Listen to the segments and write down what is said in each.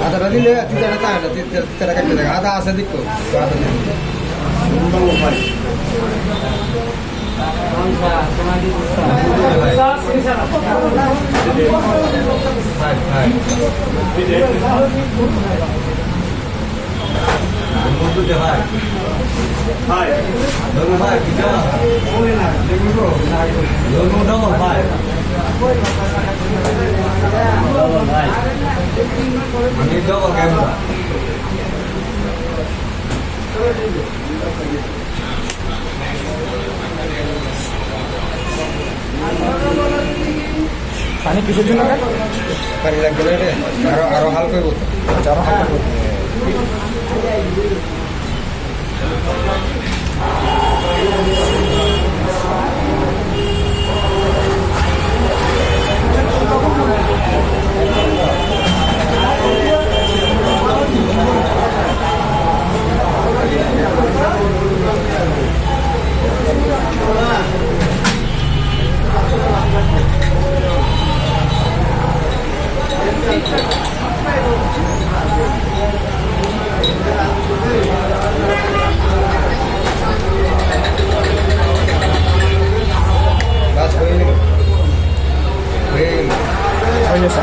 আদাটা দিলে তিতাটা তাই না, তিতাটা কাটতে থাকে। আদা আছে দেখো, আদা দিন। পানি কিসের জন্য পানি লাগবে না রে, আরো হালকা হইব তো, আরো হালকা করতে বাস হয়ে গেল, হয়ে গেল। হয়ে গেছে।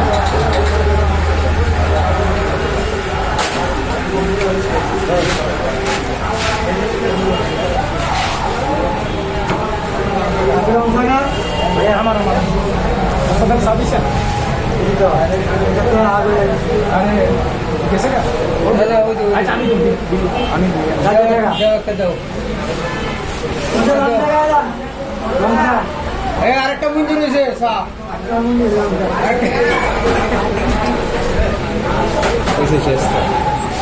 আমার হাসপাতাল সার্ভিস আরে গেছে না? আচ্ছা আমি আরেকটা মঞ্জুর হয়েছে শেষ।